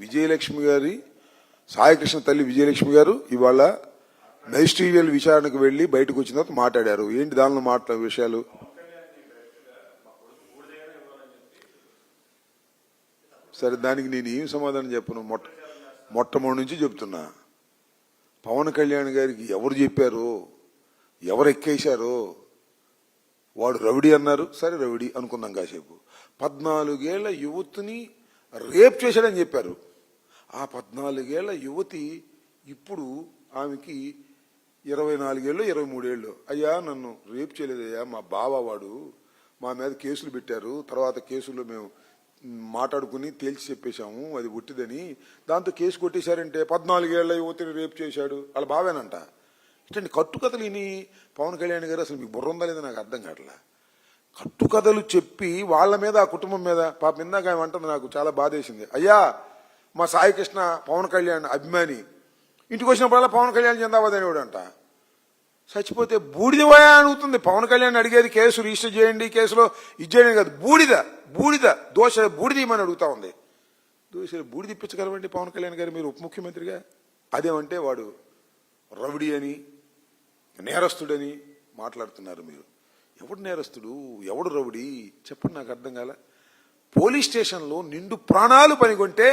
విజయలక్ష్మి గారి సాయికృష్ణ తల్లి విజయలక్ష్మి గారు ఇవాళ మెజిస్ట్రియల్ విచారణకు వెళ్లి బయటకు వచ్చిన తర్వాత మాట్లాడారు. ఏంటి దానిలో మాట్లాడే విషయాలు? సరే, దానికి నేను ఏం సమాధానం చెప్పను? మొట్టమొదటి నుంచి చెప్తున్నా. పవన్ కళ్యాణ్ గారికి ఎవరు చెప్పారు, ఎవరు ఎక్కేశారో, వాడు రౌడీ అన్నారు. సరే, రౌడీ అనుకుందాం కాసేపు. 14 ఏళ్ల యువతిని రేప్ చేశాడని చెప్పారు. ఆ 14 ఏళ్ల యువతి ఇప్పుడు ఆమెకి 24 ఏళ్ళు 23 ఏళ్ళు. అయ్యా, నన్ను రేప్ చేయలేదయ్యా, మా బావ వాడు, మా మీద కేసులు పెట్టారు. తర్వాత కేసుల్లో మేము మాట్లాడుకుని తేల్చి చెప్పేశాము అది ఒట్టిదని. దాంతో కేసు కొట్టేశారంటే 14 ఏళ్ల యువతిని రేప్ చేశాడు, వాళ్ళ బావేనంట. ఇట్లాంటి కట్టుకథలు విని పవన్ కళ్యాణ్ గారు అసలు మీకు బుర్ర ఉందా లేదా నాకు అర్థం కావట్లా. కట్టుకథలు చెప్పి వాళ్ళ మీద, ఆ కుటుంబం మీద, పాప ఇందాక ఆమె అంటుంది, నాకు చాలా బాధేసింది. అయ్యా, మా సాయికృష్ణ పవన్ కళ్యాణ్ అభిమాని, ఇంటికి వచ్చినప్పుడల్లా పవన్ కళ్యాణ్ జిందాబాద్ అనేవాడు అంట. చచ్చిపోతే బూడిదవా అడుగుతుంది. పవన్ కళ్యాణ్ అడిగేది కేసు రిజిస్టర్ చేయండి, కేసులో ఇచ్చేయండి కాదు, బూడిద దోష బూడిదీమని అడుగుతా ఉంది. దోష బూడిద ఇప్పించగలవండి పవన్ కళ్యాణ్ గారు మీరు ఉప ముఖ్యమంత్రిగా? అదేమంటే వాడు రౌడీ అని, నేరస్తుడని మాట్లాడుతున్నారు మీరు. ఎవడు నేరస్తుడు, ఎవడు రౌడీ చెప్పండి, నాకు అర్థం కాల. పోలీస్ స్టేషన్లో నిండు ప్రాణాలు పనికొంటే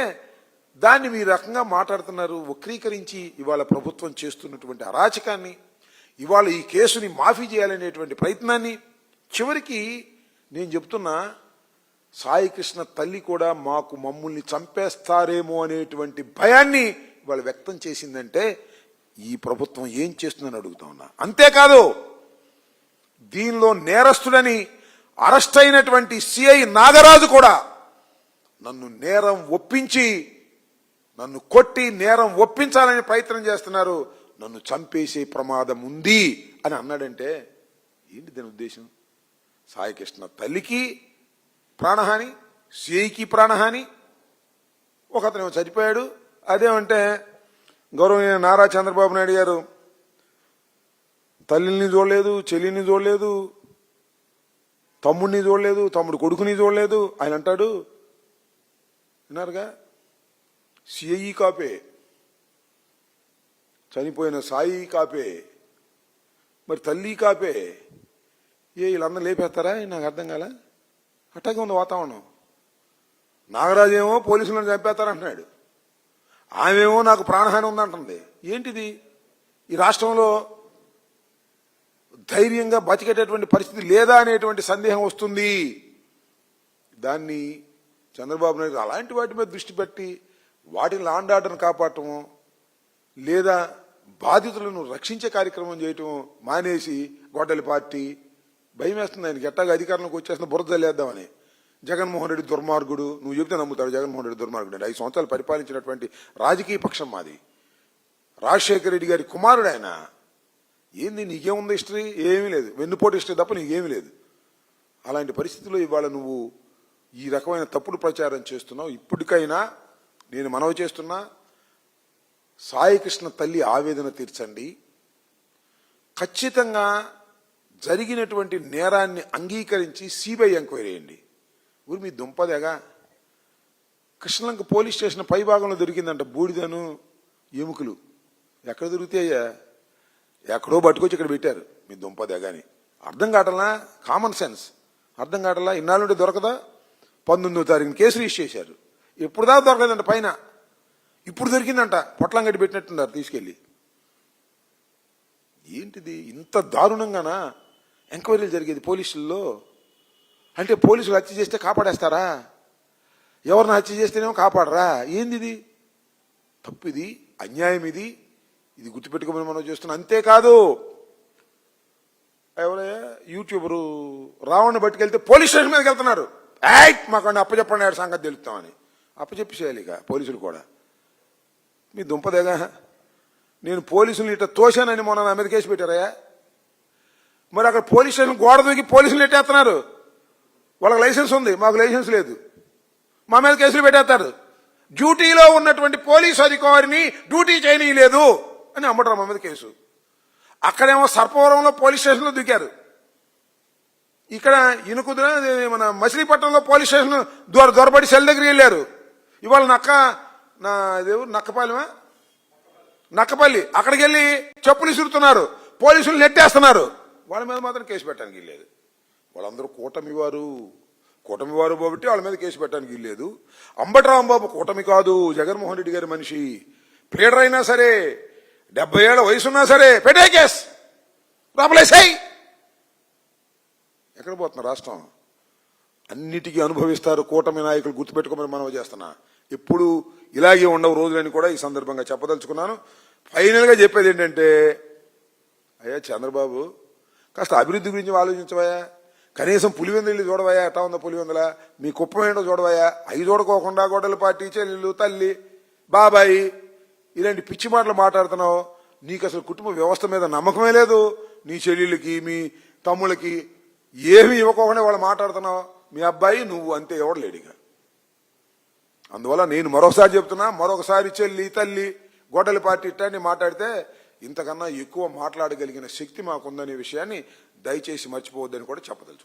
దాన్ని మీ రకంగా మాట్లాడుతున్నారు. వక్రీకరించి ఇవాళ ప్రభుత్వం చేస్తున్నటువంటి అరాచకాన్ని, ఇవాళ ఈ కేసుని మాఫీ చేయాలనేటువంటి ప్రయత్నాన్ని, చివరికి నేను చెప్తున్నా, సాయికృష్ణ తల్లి కూడా మమ్మల్ని చంపేస్తారేమో అనేటువంటి భయాన్ని ఇవాళ వ్యక్తం చేసిందంటే ఈ ప్రభుత్వం ఏం చేస్తుందని అడుగుతా ఉన్నా. అంతేకాదు, దీనిలో నేరస్తుడని అరెస్ట్ అయినటువంటి సిఐ నాగరాజు కూడా నన్ను నేరం ఒప్పించి, నన్ను కొట్టి నేరం ఒప్పించాలని ప్రయత్నం చేస్తున్నారు, నన్ను చంపేసే ప్రమాదం ఉంది అని అన్నాడంటే ఏంటి దాని ఉద్దేశం? సాయికృష్ణ తల్లికి ప్రాణహాని, సిఐకి ప్రాణహాని. ఒకతనేమో చనిపోయాడు. అదేమంటే గౌరవనీయ నారా చంద్రబాబు నాయుడు గారు తల్లిని చూడలేదు, చెల్లిని చూడలేదు, తమ్ముడిని చూడలేదు, తమ్ముడు కొడుకుని చూడలేదు. ఆయన అంటాడు, విన్నారుగా, సిఐ కాపే, చనిపోయిన సాయి కాపే, మరి తల్లి కాపే. వీళ్ళందరూ లేపేస్తారా? నాకు అర్థం కాల. అట్టాగే ఉంది వాతావరణం. నాగరాజు ఏమో పోలీసులను చంపేస్తారంటున్నాడు, ఆమెమో నాకు ప్రాణహాని ఉందంటుంది. ఏంటిది? ఈ రాష్ట్రంలో ధైర్యంగా బతికేటటువంటి పరిస్థితి లేదా అనేటువంటి సందేహం వస్తుంది. దాన్ని చంద్రబాబు నాయుడు అలాంటి వాటి మీద దృష్టి పెట్టి వాటిని లా అండ్ ఆర్డర్ను కాపాడటము, లేదా బాధితులను రక్షించే కార్యక్రమం చేయటం మానేసి గొడ్డలి పార్టీ భయం వేస్తుంది ఆయనకి. ఎట్టాగా అధికారంలోకి వచ్చేసిన బురద లేద్దామని. జగన్మోహన్ రెడ్డి దుర్మార్గుడు, నువ్వు చెబితే నమ్ముతాడు. జగన్మోహన్ రెడ్డి దుర్మార్గుడు అండి. 5 సంవత్సరాలు పరిపాలించినటువంటి రాజకీయ పక్షం మాది. రాజశేఖర రెడ్డి గారి కుమారుడు ఆయన. ఏంది నీకేముంది హిస్టరీ? ఏమీ లేదు, వెన్నుపోటు హిస్టరీ తప్ప నీకేమీ లేదు. అలాంటి పరిస్థితుల్లో ఇవాళ నువ్వు ఈ రకమైన తప్పుడు ప్రచారం చేస్తున్నావు. ఇప్పటికైనా నేను మనవి చేస్తున్నా, సాయికృష్ణ తల్లి ఆవేదన తీర్చండి. ఖచ్చితంగా జరిగినటువంటి నేరాన్ని అంగీకరించి సిబిఐ ఎంక్వైరీ చేయండి. ఊరి మీ దుంపదేగా కృష్ణలంక పోలీస్ స్టేషన్ పై భాగంలో దొరికిందంట బూడిదను ఎముకలు. ఎక్కడ దొరుకుతాయ్యా? ఎక్కడో పట్టుకొచ్చి ఇక్కడ పెట్టారు. మీ దుంపదేగాని అర్థం కావటంలా? కామన్ సెన్స్ అర్థం కావటంలా? ఇన్నాళ్ళుంటే దొరకదా? 19వ తారీఖున కేసు రిజిస్టర్ చేశారు. ఎప్పుడు దాకా దొరకలేదంట పైన, ఇప్పుడు దొరికిందంట. పొట్లంగడ్డి పెట్టినట్టున్నారు తీసుకెళ్ళి. ఏంటిది? ఇంత దారుణంగానా ఎంక్వైరీలు జరిగేది పోలీసుల్లో? అంటే పోలీసులు హత్య చేస్తే కాపాడేస్తారా? ఎవరిని హత్య చేస్తేనేమో కాపాడరా? ఏంది ఇది? తప్పు, ఇది అన్యాయం, ఇది గుర్తుపెట్టుకోమని మనం చేస్తున్నాం. అంతేకాదు, ఎవరయ్యా యూట్యూబరు రావణ్ని పట్టుకెళ్తే పోలీస్ స్టేషన్ మీదకి వెళ్తున్నారు. మాకు అప్పచెప్పండి ఆడ సంగతి తెలుస్తామని అప్పచెప్పేసేయాలి ఇక పోలీసులు కూడా. మీ దుంపదేగా నేను పోలీసులు ఇట్లా తోశానని మొన్న నా మీద కేసు పెట్టారయ్యా. మరి అక్కడ పోలీస్ స్టేషన్ గోడ దూకి పోలీసులు ఎట్టేస్తున్నారు. వాళ్ళకి లైసెన్స్ ఉంది, మాకు లైసెన్స్ లేదు, మా మీద కేసులు పెట్టేస్తారు. డ్యూటీలో ఉన్నటువంటి పోలీసు అధికారిని డ్యూటీ చేయనీయలేదు అని అమ్మటారు మా మీద కేసు. అక్కడేమో సర్పవరంలో పోలీస్ స్టేషన్లో దూకారు. ఇక్కడ ఇనుకుదుర మన మచిలీపట్నంలో పోలీస్ స్టేషన్ దొరబడి సెల్ దగ్గరికి వెళ్ళారు. ఇవాళ నక్క నా దేవుడు నక్కపాలెమా, నక్కపల్లి, అక్కడికి వెళ్ళి చెప్పులు ఇసురుతున్నారు, పోలీసులు నెట్టేస్తున్నారు. వాళ్ళ మీద మాత్రం కేసు పెట్టడానికి వీల్లేదు. వాళ్ళందరూ కూటమి వారు కాబట్టి వాళ్ళ మీద కేసు పెట్టడానికి వీల్లేదు. అంబటి రాంబాబు కూటమి కాదు, జగన్మోహన్ రెడ్డి గారి మనిషి. ప్లేడర్ అయినా సరే, 70 ఏళ్ల వయసున్నా సరే పెట్టే కేసు, రాపలేసాయి. ఎక్కడ పోతున్నా రాష్ట్రం? అన్నిటికీ అనుభవిస్తారు కూటమి నాయకులు, గుర్తుపెట్టుకోమని మనం చేస్తున్నా. ఎప్పుడు ఇలాగే ఉండవు రోజులని కూడా ఈ సందర్భంగా చెప్పదలుచుకున్నాను. ఫైనల్ గా చెప్పేది ఏంటంటే, అయ్యా చంద్రబాబు, కాస్త అభివృద్ధి గురించి ఆలోచించవయ్యా. కనీసం పులివెందులు చూడవయ్యా, ఎట్టా ఉందో పులివెందుల, మీ కుప్పం ఏంటో చూడవయ్యా. అవి చూడకోకుండా గొడవల పార్టీ, చెల్లెళ్ళు, తల్లి, బాబాయి ఇలాంటి పిచ్చి మాటలు మాట్లాడుతున్నావు. నీకు అసలు కుటుంబ వ్యవస్థ మీద నమ్మకమే లేదు. నీ చెల్లెళ్ళకి, మీ తమ్ముళ్ళకి ఏమి ఇవ్వకోకుండా వాళ్ళు మాట్లాడుతున్నావు. మీ అబ్బాయి, నువ్వు అంతే, ఎవడు లేడిగా. అందువల్ల నేను మరొకసారి చెప్తున్నా, మరొకసారి చెల్లి, తల్లి, గొడ్డలి పార్టీ ఇట్టాన్ని మాట్లాడితే ఇంతకన్నా ఎక్కువ మాట్లాడగలిగిన శక్తి మాకుందనే విషయాన్ని దయచేసి మర్చిపోవద్దని కూడా చెప్పదలుచుకున్నాను.